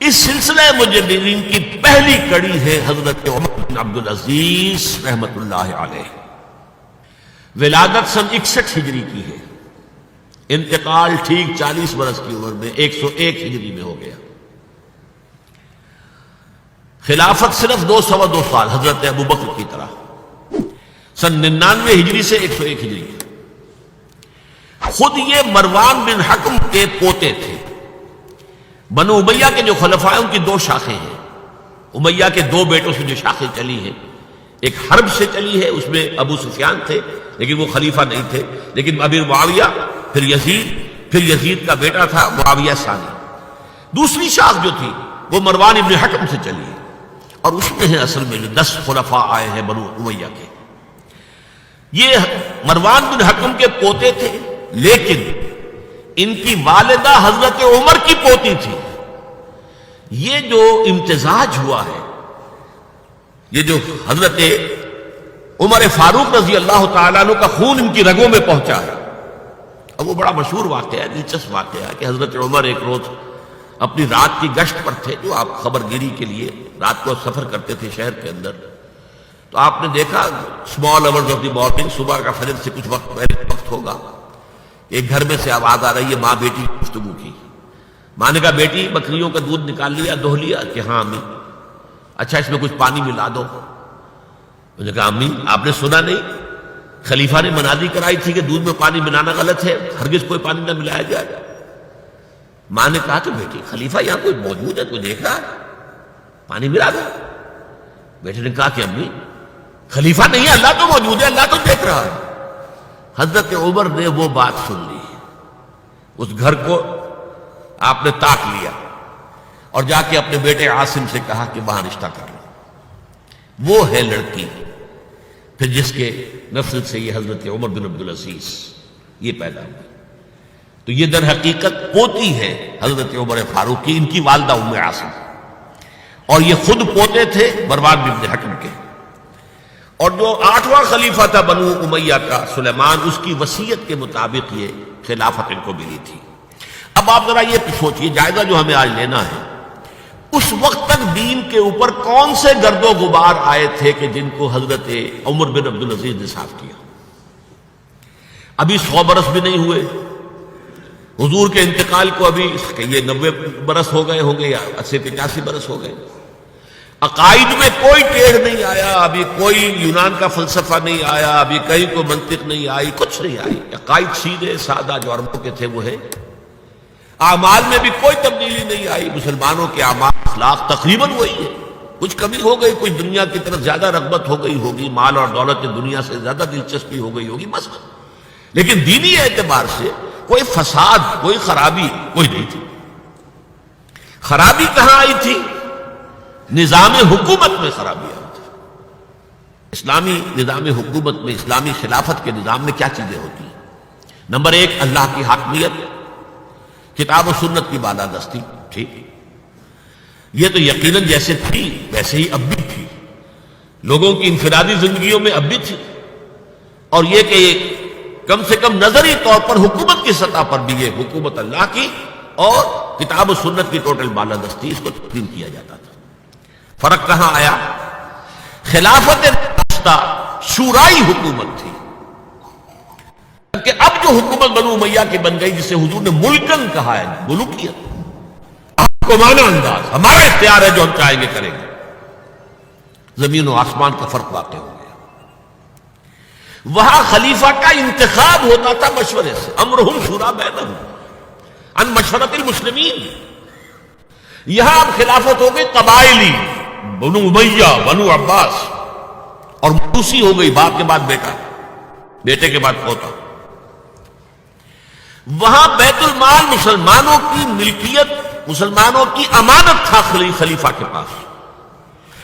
اس سلسلہ مجددین کی پہلی کڑی ہے حضرت عمر بن عبدالعزیز رحمت اللہ علیہ. ولادت سن 61 ہجری کی ہے، انتقال ٹھیک 40 برس کی عمر میں 101 ہجری میں ہو گیا. خلافت صرف 2 سال حضرت ابوبکر کی طرح، سن 99 ہجری سے 101 ہجری. خود یہ مروان بن حکم کے پوتے تھے. بنو امیہ کے جو خلفاء ہیں ان کی 2 شاخیں ہیں. امیہ کے 2 بیٹوں سے جو شاخیں چلی ہیں، ایک حرب سے چلی ہے، اس میں ابو سفیان تھے لیکن وہ خلیفہ نہیں تھے، لیکن امیر معاویہ، پھر یزید کا بیٹا تھا معاویہ ثانی. دوسری شاخ جو تھی وہ مروان ابن حکم سے چلی ہے، اور اس میں ہے اصل میں جو 10 خلفاء آئے ہیں بنو امیہ کے. یہ مروان بن حکم کے پوتے تھے، لیکن ان کی والدہ حضرت عمر کی پوتی تھی. یہ جو امتزاج ہوا ہے، یہ جو حضرت عمر فاروق رضی اللہ تعالیٰ عنہ کا خون ان کی رگوں میں پہنچا ہے. اب وہ بڑا مشہور واقعہ ہے، دلچسپ واقعہ ہے کہ حضرت عمر ایک روز اپنی رات کی گشت پر تھے، جو آپ خبر گیری کے لیے رات کو سفر کرتے تھے شہر کے اندر. تو آپ نے دیکھا small hours of the morning, صبح کا فجر سے کچھ وقت پہلے وقت ہوگا، ایک گھر میں سے آواز آ رہی ہے ماں بیٹی کی گفتگو کی. ماں نے کہا بیٹی بکریوں کا دودھ نکال لیا، دہو لیا؟ کہ ہاں امی. اچھا اس میں کچھ پانی ملا دو. انہوں نے کہا امی آپ نے سنا نہیں، خلیفہ نے منادی کرائی تھی کہ دودھ میں پانی ملانا غلط ہے، ہرگز کوئی پانی نہ ملایا جائے. ماں نے کہا کہ بیٹی خلیفہ یہاں کوئی موجود ہے، کوئی دیکھ رہا ہے، پانی ملا دو. بیٹے نے کہا کہ امی خلیفہ نہیں ہے، اللہ تو موجود ہے، اللہ تو دیکھ رہا ہے. حضرت عمر نے وہ بات سن لی، اس گھر کو آپ نے تاک لیا اور جا کے اپنے بیٹے عاصم سے کہا کہ وہاں رشتہ کر لو. وہ ہے لڑکی پھر جس کے نسل سے یہ حضرت عمر بن عبدالعزیز یہ پیدا ہوئی. تو یہ در حقیقت پوتی ہے حضرت عمر فاروق کی، ان کی والدہ ام عاصم، اور یہ خود پوتے تھے مروان بن حکم کے. اور جو 8واں خلیفہ تھا بنو امیہ کا سلیمان، اس کی وصیت کے مطابق یہ خلافت ان کو ملی تھی. اب آپ ذرا یہ سوچئے، جائزہ جو ہمیں آج لینا ہے، اس وقت تک دین کے اوپر کون سے گرد و غبار آئے تھے کہ جن کو حضرت عمر بن عبدالعزیز نے صاف کیا. ابھی 100 برس بھی نہیں ہوئے حضور کے انتقال کو، ابھی یہ 90 برس ہو گئے ہوں گے یا 80-85 برس ہو گئے. عقائد میں کوئی ٹیڑھ نہیں آیا، ابھی کوئی یونان کا فلسفہ نہیں آیا، ابھی کہیں کوئی منطق نہیں آئی، کچھ نہیں آئی. عقائد سیدھے سادہ جو عربوں کے تھے وہ ہے. اعمال میں بھی کوئی تبدیلی نہیں آئی، مسلمانوں کے اعمال اخلاق تقریباً وہی ہے. کچھ کمی ہو گئی، کچھ دنیا کی طرف زیادہ رغبت ہو گئی ہوگی، مال اور دولت دنیا سے زیادہ دلچسپی ہو گئی ہوگی بس. لیکن دینی اعتبار سے کوئی فساد، کوئی خرابی کوئی نہیں تھی. خرابی کہاں آئی تھی؟ نظام حکومت میں خرابی آئی تھی. اسلامی نظام حکومت میں، اسلامی خلافت کے نظام میں کیا چیزیں ہوتی ہیں؟ نمبر 1 اللہ کی حاکمیت، کتاب و سنت کی بالادستی. ٹھیک، یہ تو یقیناً جیسے تھی ویسے ہی اب بھی تھی، لوگوں کی انفرادی زندگیوں میں اب بھی تھی. اور یہ کہ کم سے کم نظری طور پر حکومت کی سطح پر بھی یہ حکومت اللہ کی اور کتاب و سنت کی ٹوٹل بالادستی، اس کو تسلیم کیا جاتا تھا. فرق کہاں آیا؟ خلافت راستہ شورائی حکومت تھی، کہ اب جو حکومت بنو امیہ کی بن گئی، جسے حضور نے ملکن کہا ہے، ملوکیت، آپ کو مانا انداز، ہمارا اختیار ہے، جو ہم چاہیں گے کریں گے. زمین و آسمان کا فرق واقع ہو گیا. وہاں خلیفہ کا انتخاب ہوتا تھا مشورے سے، امرہم شورا بینہم عن مشورۃ المسلمین. یہاں اب خلافت ہو گئی قبائلی، بنو امیہ، بنو عباس، اور موروثی ہو گئی، باپ کے بعد بیٹا، بیٹے کے بعد پوتا. وہاں بیت المال مسلمانوں کی ملکیت، مسلمانوں کی امانت تھا خلیفہ کے پاس،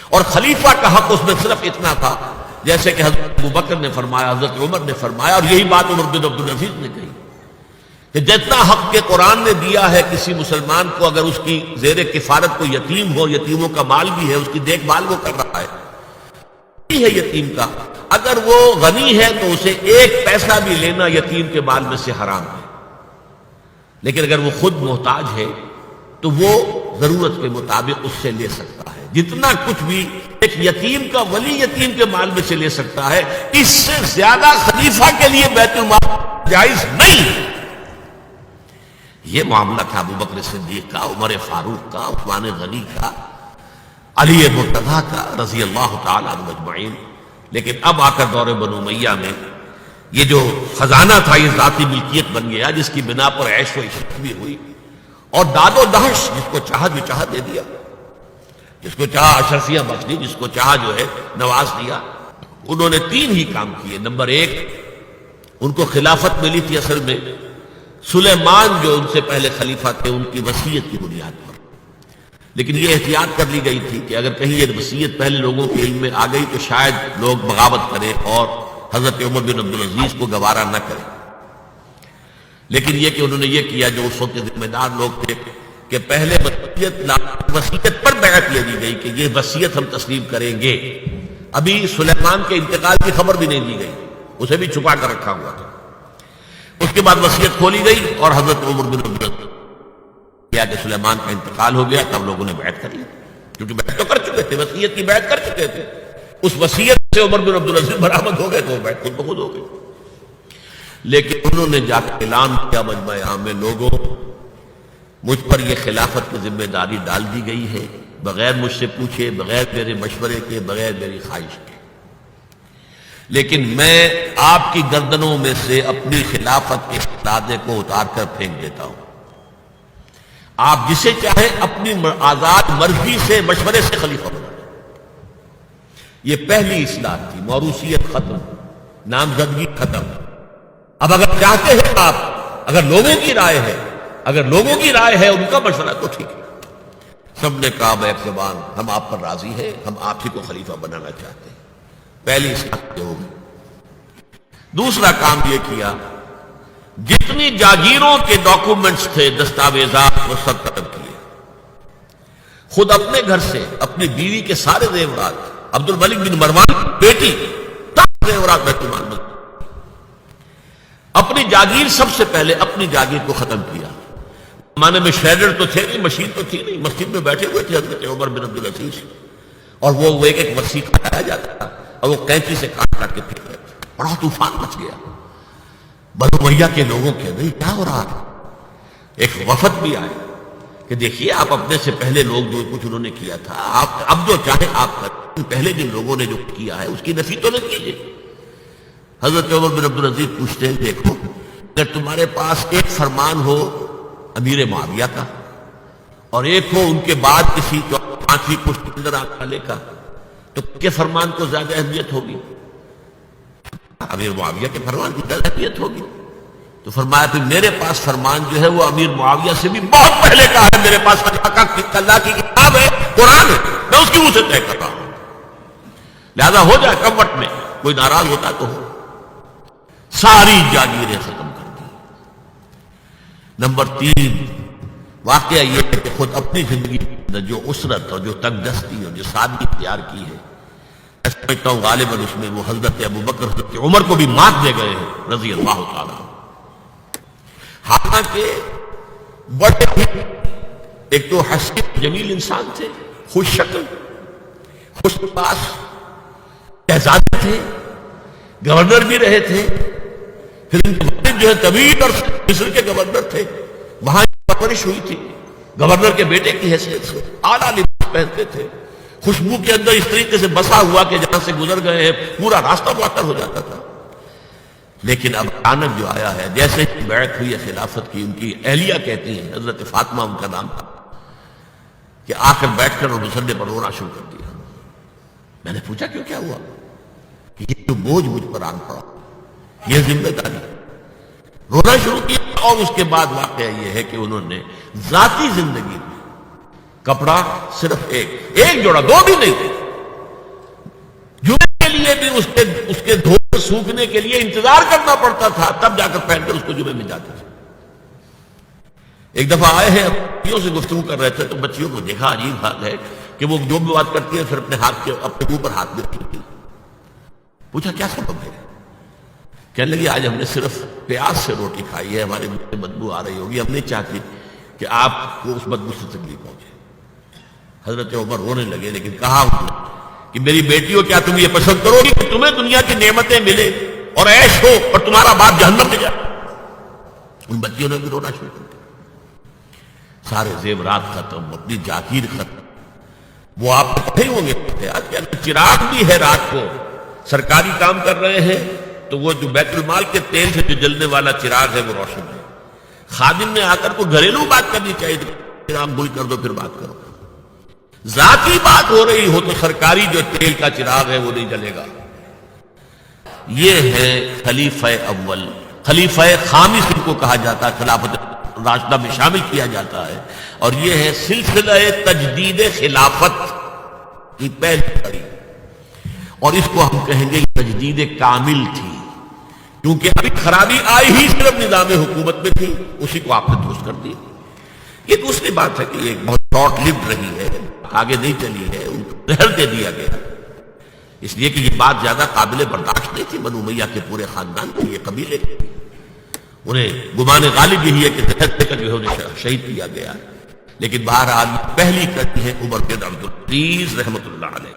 اور خلیفہ کا حق اس میں صرف اتنا تھا جیسے کہ حضرت ابوبکر نے فرمایا، حضرت عمر نے فرمایا، اور یہی بات عمر بن عبدالعزیز نے کہی کہ جتنا حق کے قرآن نے دیا ہے کسی مسلمان کو، اگر اس کی زیر کفالت کو یتیم ہو، یتیموں کا مال بھی ہے، اس کی دیکھ بھال وہ کر رہا ہے یتیم کا، اگر وہ غنی ہے تو اسے 1 پیسہ بھی لینا یتیم کے مال میں سے حرام ہے. لیکن اگر وہ خود محتاج ہے تو وہ ضرورت کے مطابق اس سے لے سکتا ہے. جتنا کچھ بھی ایک یتیم کا ولی یتیم کے مال میں سے لے سکتا ہے، اس سے زیادہ خلیفہ کے لیے بیت المال جائز نہیں ہے. یہ معاملہ تھا ابو بکر صدیق کا، عمر فاروق کا، عثمان غنی کا، علی مرتضیٰ کا رضی اللہ تعالی عنہ اجمعین. لیکن اب آ کر دور بنو امیہ میں یہ جو خزانہ تھا یہ ذاتی ملکیت بن گیا، جس کی بنا پر عیش و عشرت بھی ہوئی، اور داد و دہش، جس کو چاہا جو چاہا دے دیا، جس کو چاہا اشرفیہ بخش دی، جس کو چاہا جو ہے نواز دیا. انہوں نے 3 ہی کام کیے. نمبر 1، ان کو خلافت ملی تھی اصل میں سلیمان جو ان سے پہلے خلیفہ تھے ان کی وصیت کی بنیاد پر، لیکن یہ احتیاط کر لی گئی تھی کہ اگر کہیں یہ وصیت پہلے لوگوں کے علم میں آ گئی تو شاید لوگ بغاوت کریں اور حضرت عمر بن عبدالعزیز کو گوارا نہ کریں. لیکن یہ کہ انہوں نے یہ کیا جو اس وقت ذمہ دار لوگ تھے کہ پہلے وصیت پر بیعت لے دی گئی کہ یہ وصیت ہم تسلیم کریں گے. ابھی سلیمان کے انتقال کی خبر بھی نہیں دی گئی، اسے بھی چھپا کر رکھا ہوا تھا. اس کے بعد وصیت کھولی گئی اور حضرت عمر بن عبدالعزیز کیا کہ سلیمان کا انتقال ہو گیا، تب لوگوں نے بیعت کر لی، کیونکہ بیعت تو کر چکے تھے، وصیت کی بیعت کر چکے تھے. اس وصیت سے عمر بن عبدالعزیز برآمد ہو گئے تو وہ بیعت خود بخود ہو گئی. لیکن انہوں نے جا کے اعلان کیا مجمع عام میں، لوگوں مجھ پر یہ خلافت کی ذمہ داری ڈال دی گئی ہے بغیر مجھ سے پوچھے، بغیر میرے مشورے کے، بغیر میری خواہش کے، لیکن میں آپ کی گردنوں میں سے اپنی خلافت کے دادے کو اتار کر پھینک دیتا ہوں. آپ جسے چاہیں اپنی آزاد مرضی سے مشورے سے خلیفہ بنا. یہ پہلی اصلاح تھی، موروثیت ختم، نامزدگی ختم. اب اگر چاہتے ہیں آپ، اگر لوگوں کی رائے ہے، اگر لوگوں کی رائے ہے ان کا مشورہ تو ٹھیک ہے. سب نے کہا بیک زبان ہم آپ پر راضی ہیں، ہم آپ ہی کو خلیفہ بنانا چاہتے ہیں. پہلی اصلاح ہو گئی. دوسرا کام یہ کیا، جتنی جاگیروں کے ڈاکومنٹس تھے، دستاویزات، وہ سب ختم کیے. خود اپنے گھر سے اپنی بیوی کے سارے زیورات، عبد الملک بن مروان بیٹی تب زیورات بیت المال میں. اپنی جاگیر سب سے پہلے اپنی جاگیر کو ختم کیا. زمانے میں شریڈر تو تھے نہیں، مشین تو تھی نہیں، مسجد میں بیٹھے ہوئے تھے حضرت عمر بن عبدالعزیز، اور وہ ایک ایک وصی کھایا جاتا تھا اور وہ کینچی سے کاٹ کاٹ کے پھینک رہے تھے. بڑا طوفان مچ گیا بنو امیہ کے لوگوں کے اندر، کیا ہو رہا تھا. ایک وفد بھی آئے کہ دیکھیے آپ اپنے سے پہلے لوگ جو کچھ انہوں نے کیا تھا، آپ اب جو چاہیں آپ کریں، پہلے جن لوگوں نے جو کیا ہے اس کی نفی تو نہ کیجیے. حضرت عمر بن عبدالعزیز پوچھتے ہیں دیکھو اگر تمہارے پاس ایک فرمان ہو امیر معاویہ کا اور ایک ہو ان کے بعد کسی 5ویں پشت اندر آنے والے کا، تو کے فرمان کو زیادہ اہمیت ہوگی؟ امیر معاویہ کے فرمان کی زیادہ اہمیت ہوگی. تو فرمایا پھر میرے پاس فرمان جو ہے وہ امیر معاویہ سے بھی بہت پہلے کا ہے. میرے پاس اللہ کی کتاب ہے، قرآن ہے، میں اس کی منہ سے طے کر رہا ہوں. لہذا ہو جائے کم وقت میں، کوئی ناراض ہوتا تو ہو. ساری جاگیریں ختم کر دی. نمبر 3 واقعہ یہ ہے کہ خود اپنی زندگی جو اسرت اور جو تنگ دستی اور جو سادگی اختیار کی ہے، میں سمجھتا ہوں غالباً اس میں وہ حضرت ابو بکر حضرت عمر کو بھی مات دے گئے ہیں رضی اللہ تعالیٰ. حالانکہ بڑے ہی ایک تو حسین جمیل انسان تھے، خوش شکل، خوش لباس، شہزادے تھے، گورنر بھی رہے تھے. پھر ان کے والد جو ہے طویل اور مصر کے گورنر تھے، وہاں پرورش ہوئی تھی گورنر کے بیٹے کی حیثیت سے. اعلیٰ لباس پہنتے تھے، خوشبو کے اندر اس طریقے سے بسا ہوا کہ جہاں سے گزر گئے ہیں پورا راستہ معطر ہو جاتا تھا. لیکن اب اچانک جو آیا ہے، جیسے بیعت ہوئی ہے خلافت کی، ان کی اہلیہ کہتی ہیں، حضرت فاطمہ ان کا نام تھا، کہ آ کر بیٹھ کر اور مسلے پر رونا شروع کر دیا. میں نے پوچھا کیوں، کیا ہوا؟ کہ یہ جو بوجھ مجھ پر آن پڑا، یہ ذمہ داری. رونا شروع کیا. اور اس کے بعد واقعہ یہ ہے کہ انہوں نے ذاتی زندگی میں کپڑا صرف ایک جوڑا، 2 بھی نہیں تھے. جمعے کے لیے بھی اس کے دھوپ سوکھنے کے لیے انتظار کرنا پڑتا تھا، تب جا کر پہن کر اس کو جمعے میں جاتے تھے. ایک دفعہ آئے ہیں، بچیوں سے گفتگو کر رہے تھے تو بچیوں کو دیکھا، عجیب بات ہے کہ وہ جو بھی بات کرتی ہے پھر اپنے منہ پر ہاتھ رکھتی. پوچھا کیا سبب ہے؟ کہنے لگی آج ہم نے صرف پیاز سے روٹی کھائی ہے، ہمارے منہ سے بدبو آ رہی ہوگی، ہم نہیں چاہتی کہ آپ کو اس بدبو سے تکلیف پہنچے. حضرت عمر رونے لگے، لیکن کہا انہوں نے کہ میری بیٹیوں کیا تم یہ پسند کرو گی کہ تمہیں دنیا کی نعمتیں ملے اور عیش ہو اور تمہارا باپ جہنم میں جائے؟ ان بچیوں نے بھی رونا شروع کر دیا۔ سارے زیورات ختم، اپنی جاگیر ختم۔ وہ آپ پتھے ہوں گے آج کیا چراغ بھی ہے، رات کو سرکاری کام کر رہے ہیں تو وہ جو بیت المال کے تیل سے جو جلنے والا چراغ ہے وہ روشن ہے۔ خادم نے آ کر کو گھریلو بات کرنی چاہیے، چراغ گل کر دو پھر بات کرو۔ ذاتی بات ہو رہی ہو تو سرکاری جو تیل کا چراغ ہے وہ نہیں جلے گا۔ یہ ہے خلیفہ اول، خلیفہ خامس ان کو کہا جاتا ہے، خلافت راشدہ میں شامل کیا جاتا ہے، اور یہ ہے سلسلہ تجدید خلافت کی پہلی کڑی، اور اس کو ہم کہیں گے تجدید کامل تھی، کیونکہ ابھی خرابی آئی ہی صرف نظام حکومت میں تھی، اسی کو آپ نے درست کر دی۔ یہ دوسری بات ہے کہ یہ بہت شارٹ لیوڈ رہی ہے، آگے نہیں چلی ہے، ان کو زہر دے دیا گیا، اس لیے کہ یہ بات زیادہ قابل برداشت نہیں تھی بنو امیہ کے پورے خاندان کی، یہ قبیلے کی، انہیں گمان غالب یہی ہے کہ زہر دے کر جو ہے انہیں شہید کیا گیا، لیکن بہرحال پہلی کڑی ہے عمر بن عبدالعزیز رحمۃ اللہ علیہ۔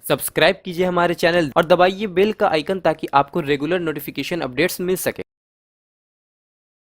سبسکرائب کیجئے ہمارے چینل اور دبائیے بیل کا آئیکن تاکہ آپ کو ریگولر نوٹیفیکیشن اپڈیٹس مل سکے۔